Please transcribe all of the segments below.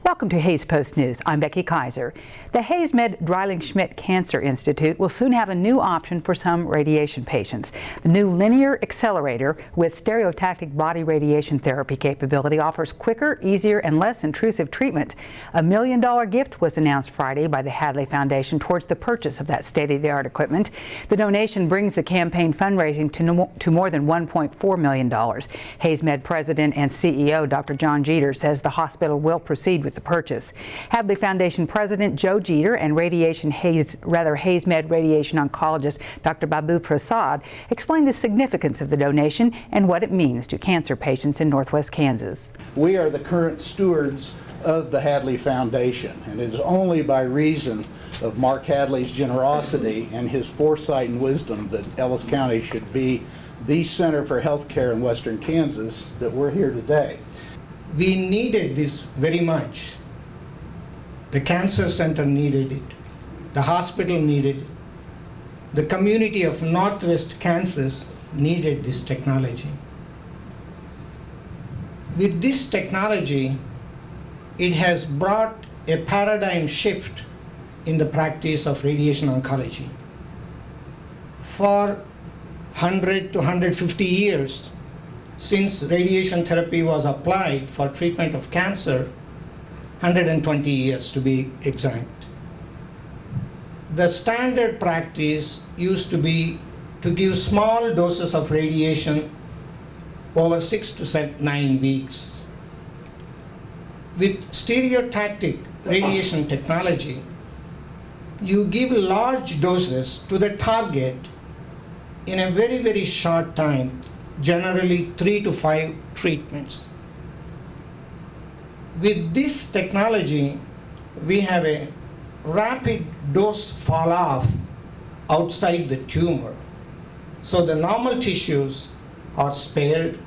Welcome to Hays Post News. I'm Becky Kaiser. The HaysMed Dreiling-Schmidt Cancer Institute will soon have a new option for some radiation patients. The new linear accelerator with stereotactic body radiation therapy capability offers quicker, easier, and less intrusive treatment. A $1 million gift was announced Friday by the Hadley Foundation towards the purchase of that state-of-the-art equipment. The donation brings the campaign fundraising to more than $1.4 million. HaysMed President and CEO Dr. John Jeter says the hospital will proceed with the purchase. Hadley Foundation President Joe Jeter and HaysMed radiation oncologist Dr. Babu Prasad explained the significance of the donation and what it means to cancer patients in Northwest Kansas. We are the current stewards of the Hadley Foundation, and it is only by reason of Mark Hadley's generosity and his foresight and wisdom that Ellis County should be the center for health care in Western Kansas that we're here today. We needed this very much. The cancer center needed it. The hospital needed it. The community of Northwest Kansas needed this technology. With this technology, it has brought a paradigm shift in the practice of radiation oncology. For 100 to 150 years, since radiation therapy was applied for treatment of cancer, 120 years to be exact. The standard practice used to be to give small doses of radiation over 6 to 9 weeks. With stereotactic radiation technology, you give large doses to the target in a very, very short time, generally 3 to 5 treatments. With this technology, we have a rapid dose fall off outside the tumor. So the normal tissues are spared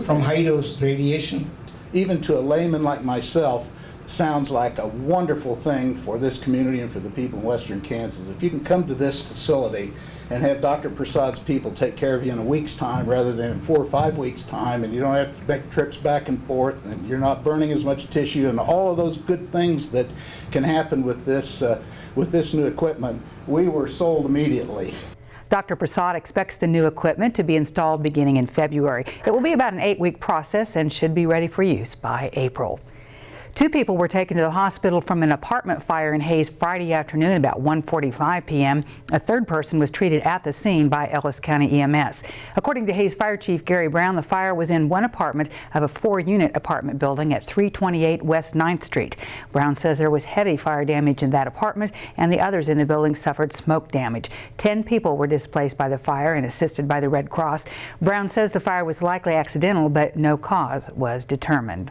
from high dose radiation. Even to a layman like myself, sounds like a wonderful thing for this community and for the people in Western Kansas. If you can come to this facility and have Dr. Prasad's people take care of you in a week's time rather than in 4 or 5 weeks' time, and you don't have to make trips back and forth, and you're not burning as much tissue, and all of those good things that can happen with this new equipment, we were sold immediately. Dr. Prasad expects the new equipment to be installed beginning in February. It will be about an 8-week process and should be ready for use by April. 2 people were taken to the hospital from an apartment fire in Hays Friday afternoon about 1:45 p.m. A third person was treated at the scene by Ellis County EMS. According to Hays Fire Chief Gary Brown, the fire was in one apartment of a 4-unit apartment building at 328 West 9th Street. Brown says there was heavy fire damage in that apartment and the others in the building suffered smoke damage. 10 people were displaced by the fire and assisted by the Red Cross. Brown says the fire was likely accidental, but no cause was determined.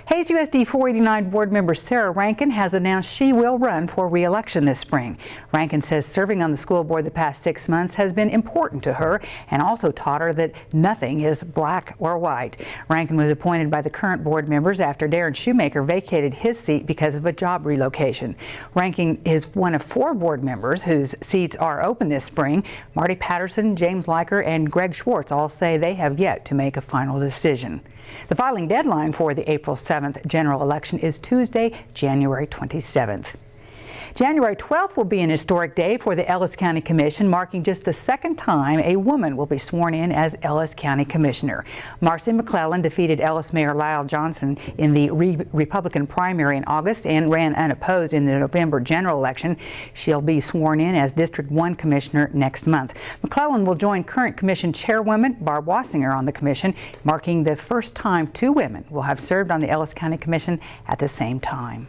Hays USD 489 board member Sarah Rankin has announced she will run for re-election this spring. Rankin says serving on the school board the past 6 months has been important to her and also taught her that nothing is black or white. Rankin was appointed by the current board members after Darren Shoemaker vacated his seat because of a job relocation. Rankin is one of 4 board members whose seats are open this spring. Marty Patterson, James Leiker, and Greg Schwartz all say they have yet to make a final decision. The filing deadline for the April 7th general election is Tuesday, January 27th. January 12th will be an historic day for the Ellis County Commission, marking just the second time a woman will be sworn in as Ellis County Commissioner. Marcy McClellan defeated Ellis Mayor Lyle Johnson in the Republican primary in August and ran unopposed in the November general election. She'll be sworn in as District 1 Commissioner next month. McClellan will join current Commission Chairwoman Barb Wassinger on the Commission, marking the first time 2 women will have served on the Ellis County Commission at the same time.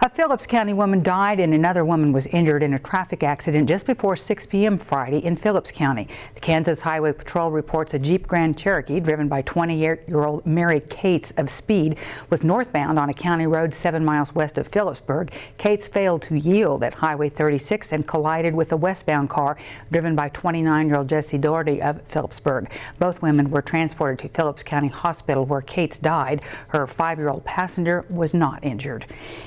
A Phillips County woman died and another woman was injured in a traffic accident just before 6 p.m. Friday in Phillips County. The Kansas Highway Patrol reports a Jeep Grand Cherokee driven by 28-year-old Mary Cates of Speed was northbound on a county road 7 miles west of Phillipsburg. Cates failed to yield at Highway 36 and collided with a westbound car driven by 29-year-old Jessie Doherty of Phillipsburg. Both women were transported to Phillips County Hospital where Cates died. Her 5-year-old passenger was not injured.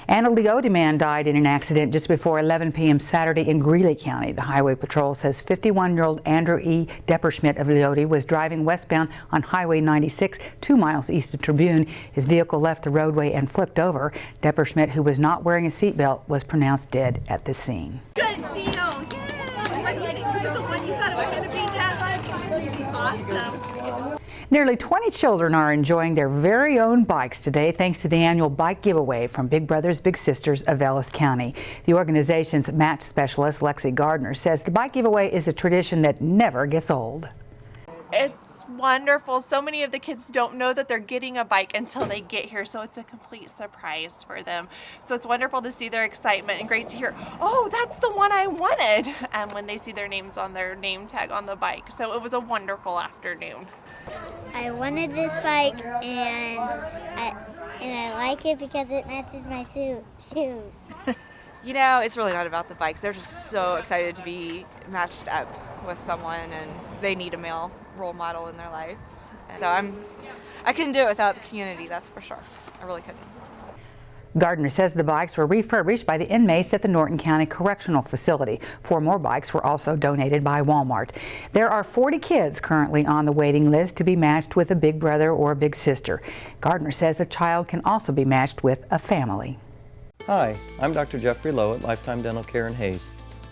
Annalise Leoti man died in an accident just before 11 p.m. Saturday in Greeley County. The Highway Patrol says 51-year-old Andrew E. Depperschmidt of Leoti was driving westbound on Highway 96, 2 miles east of Tribune. His vehicle left the roadway and flipped over. Depperschmidt, who was not wearing a seatbelt, was pronounced dead at the scene. Good deal. Yay! Was it the one you thought it was going to be, Jasmine? Awesome. Nearly 20 children are enjoying their very own bikes today thanks to the annual bike giveaway from Big Brothers Big Sisters of Ellis County. The organization's match specialist, Lexi Gardner, says the bike giveaway is a tradition that never gets old. It's wonderful. So many of the kids don't know that they're getting a bike until they get here, so it's a complete surprise for them. So it's wonderful to see their excitement and great to hear, oh, that's the one I wanted, and when they see their names on their name tag on the bike. So it was a wonderful afternoon. I wanted this bike and I like it because it matches my shoes. You know, it's really not about the bikes. They're just so excited to be matched up with someone, and they need a male role model in their life. And so I couldn't do it without the community, that's for sure. I really couldn't. Gardner says the bikes were refurbished by the inmates at the Norton County Correctional Facility. 4 more bikes were also donated by Walmart. There are 40 kids currently on the waiting list to be matched with a big brother or a big sister. Gardner says a child can also be matched with a family. Hi, I'm Dr. Jeffrey Lowe at Lifetime Dental Care in Hayes.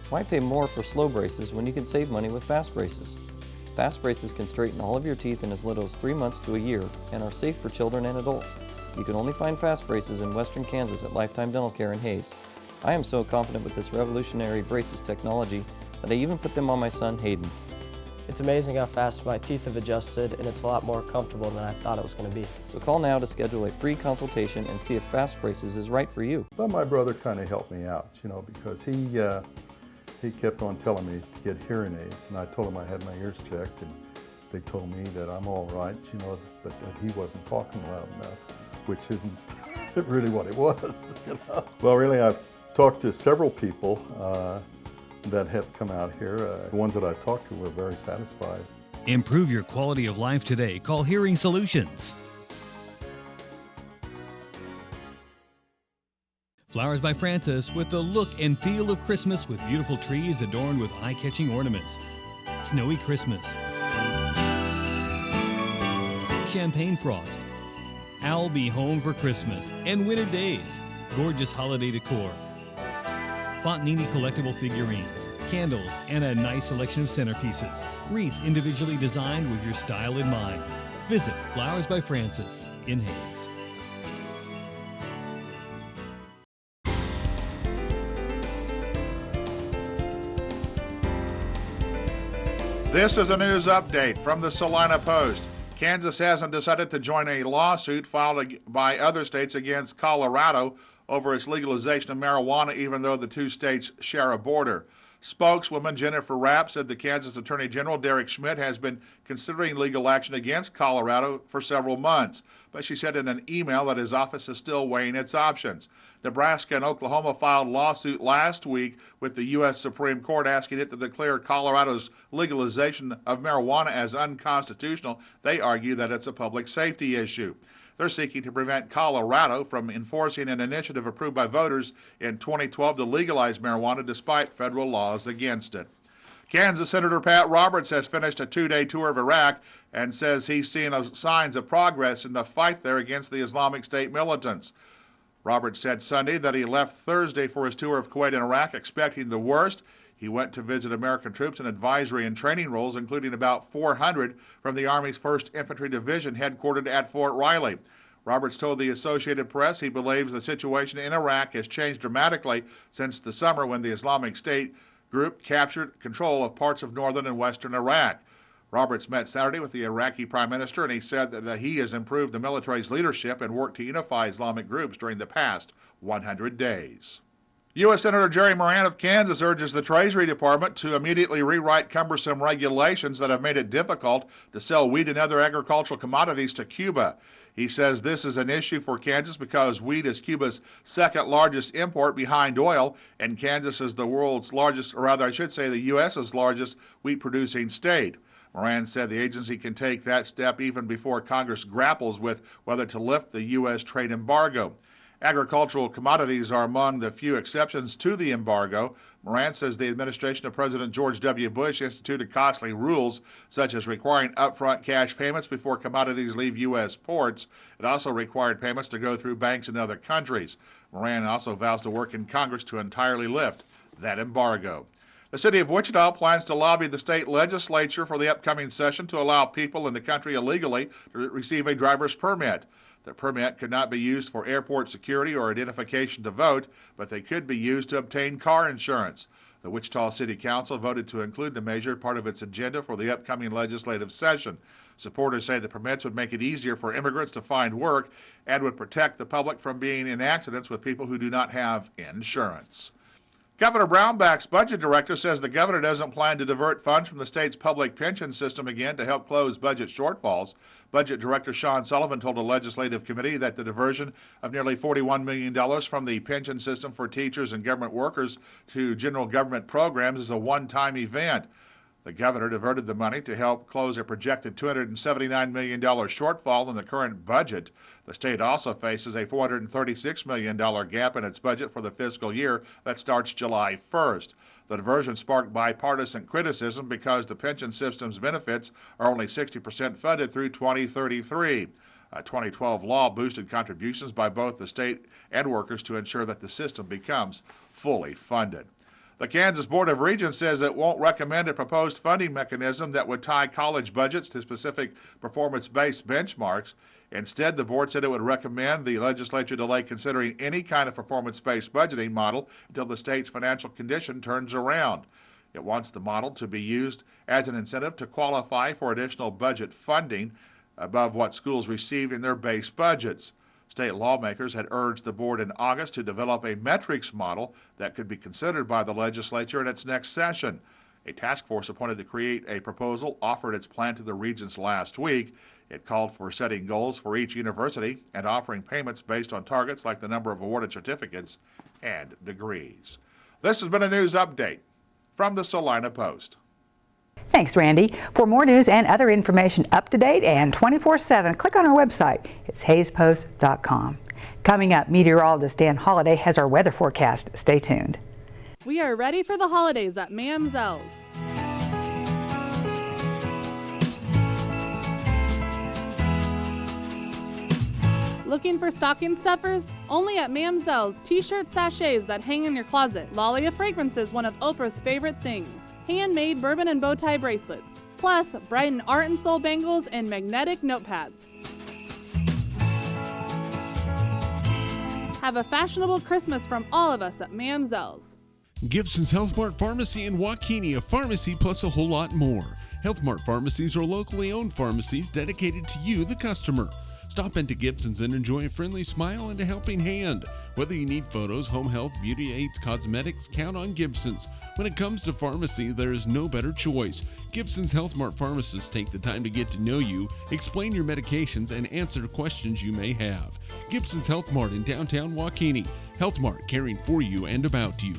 Why pay more for slow braces when you can save money with fast braces? Fast braces can straighten all of your teeth in as little as 3 months to a year and are safe for children and adults. You can only find fast braces in western Kansas at Lifetime Dental Care in Hayes. I am so confident with this revolutionary braces technology that I even put them on my son Hayden. It's amazing how fast my teeth have adjusted, and it's a lot more comfortable than I thought it was going to be. So call now to schedule a free consultation and see if fast braces is right for you. But my brother kind of helped me out, because he kept on telling me to get hearing aids, and I told him I had my ears checked, and they told me that I'm all right, but that he wasn't talking loud enough, which isn't really what it was. Well, really, I've talked to several people that have come out here. The ones that I talked to were very satisfied. Improve your quality of life today. Call Hearing Solutions. Flowers by Francis, with the look and feel of Christmas, with beautiful trees adorned with eye-catching ornaments. Snowy Christmas. Champagne Frost. I'll Be Home for Christmas and Winter Days. Gorgeous holiday decor. Fontanini collectible figurines, candles, and a nice selection of centerpieces. Wreaths individually designed with your style in mind. Visit Flowers by Francis in Hayes. This is a news update from the Salina Post. Kansas hasn't decided to join a lawsuit filed by other states against Colorado over its legalization of marijuana, even though the 2 states share a border. Spokeswoman Jennifer Rapp said the Kansas Attorney General Derek Schmidt has been considering legal action against Colorado for several months, but she said in an email that his office is still weighing its options. Nebraska and Oklahoma filed a lawsuit last week with the U.S. Supreme Court asking it to declare Colorado's legalization of marijuana as unconstitutional. They argue that it's a public safety issue. They're seeking to prevent Colorado from enforcing an initiative approved by voters in 2012 to legalize marijuana despite federal laws against it. Kansas Senator Pat Roberts has finished a 2-day tour of Iraq and says he's seeing signs of progress in the fight there against the Islamic State militants. Roberts said Sunday that he left Thursday for his tour of Kuwait and Iraq expecting the worst. He went to visit American troops in advisory and training roles, including about 400 from the Army's 1st Infantry Division headquartered at Fort Riley. Roberts told the Associated Press he believes the situation in Iraq has changed dramatically since the summer when the Islamic State group captured control of parts of northern and western Iraq. Roberts met Saturday with the Iraqi Prime Minister, and he said that he has improved the military's leadership and worked to unify Islamic groups during the past 100 days. U.S. Senator Jerry Moran of Kansas urges the Treasury Department to immediately rewrite cumbersome regulations that have made it difficult to sell wheat and other agricultural commodities to Cuba. He says this is an issue for Kansas because wheat is Cuba's 2nd largest import behind oil, and Kansas is the world's largest, or rather I should say the U.S.'s largest wheat-producing state. Moran said the agency can take that step even before Congress grapples with whether to lift the U.S. trade embargo. Agricultural commodities are among the few exceptions to the embargo. Moran says the administration of President George W. Bush instituted costly rules, such as requiring upfront cash payments before commodities leave U.S. ports. It also required payments to go through banks in other countries. Moran also vows to work in Congress to entirely lift that embargo. The city of Wichita plans to lobby the state legislature for the upcoming session to allow people in the country illegally to receive a driver's permit. The permit could not be used for airport security or identification to vote, but they could be used to obtain car insurance. The Wichita City Council voted to include the measure part of its agenda for the upcoming legislative session. Supporters say the permits would make it easier for immigrants to find work and would protect the public from being in accidents with people who do not have insurance. Governor Brownback's budget director says the governor doesn't plan to divert funds from the state's public pension system again to help close budget shortfalls. Budget Director Sean Sullivan told a legislative committee that the diversion of nearly $41 million from the pension system for teachers and government workers to general government programs is a one-time event. The governor diverted the money to help close a projected $279 million shortfall in the current budget. The state also faces a $436 million gap in its budget for the fiscal year that starts July 1st. The diversion sparked bipartisan criticism because the pension system's benefits are only 60% funded through 2033. A 2012 law boosted contributions by both the state and workers to ensure that the system becomes fully funded. The Kansas Board of Regents says it won't recommend a proposed funding mechanism that would tie college budgets to specific performance-based benchmarks. Instead, the board said it would recommend the legislature delay considering any kind of performance-based budgeting model until the state's financial condition turns around. It wants the model to be used as an incentive to qualify for additional budget funding above what schools receive in their base budgets. State lawmakers had urged the board in August to develop a metrics model that could be considered by the legislature in its next session. A task force appointed to create a proposal offered its plan to the regents last week. It called for setting goals for each university and offering payments based on targets like the number of awarded certificates and degrees. This has been a news update from the Salina Post. Thanks, Randy. For more news and other information up to date and 24/7, click on our website. It's hayespost.com. Coming up, meteorologist Dan Holliday has our weather forecast. Stay tuned. We are ready for the holidays at Mamzelles. Looking for stocking stuffers? Only at Mamzelles. T-shirt sachets that hang in your closet. Lalia Fragrances, one of Oprah's favorite things. Handmade bourbon and bow tie bracelets. Plus, Brighton Art and Soul bangles and magnetic notepads. Have a fashionable Christmas from all of us at Mamzelles. Gibson's Health Mart Pharmacy in Waukene, a pharmacy plus a whole lot more. Health Mart pharmacies are locally owned pharmacies dedicated to you, the customer. Stop into Gibson's and enjoy a friendly smile and a helping hand. Whether you need photos, home health, beauty aids, cosmetics, count on Gibson's. When it comes to pharmacy, there is no better choice. Gibson's Health Mart pharmacists take the time to get to know you, explain your medications, and answer questions you may have. Gibson's Health Mart in downtown Waukene. Health Mart, caring for you and about you.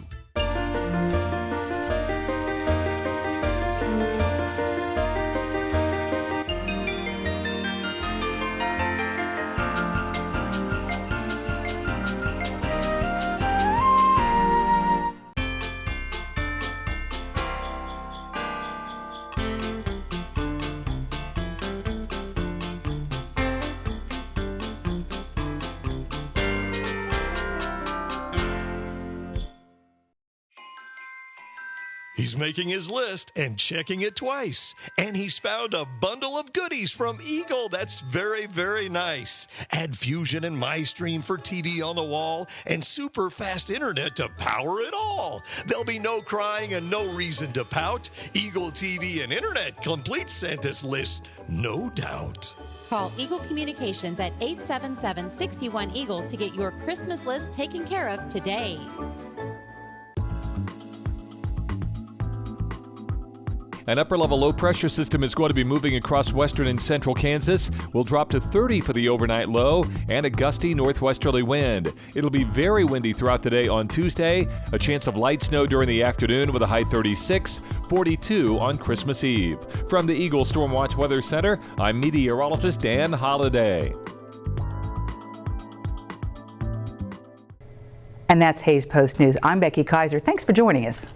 He's making his list and checking it twice. And he's found a bundle of goodies from Eagle that's very, very nice. Add Fusion and MyStream for TV on the wall and super fast internet to power it all. There'll be no crying and no reason to pout. Eagle TV and internet completes Santa's list, no doubt. Call Eagle Communications at 877-61-EAGLE to get your Christmas list taken care of today. An upper-level low-pressure system is going to be moving across western and central Kansas. We'll drop to 30 for the overnight low and a gusty northwesterly wind. It'll be very windy throughout the day on Tuesday. A chance of light snow during the afternoon with a high 36, 42 on Christmas Eve. From the Eagle Storm Watch Weather Center, I'm meteorologist Dan Holliday. And that's Hays Post News. I'm Becky Kaiser. Thanks for joining us.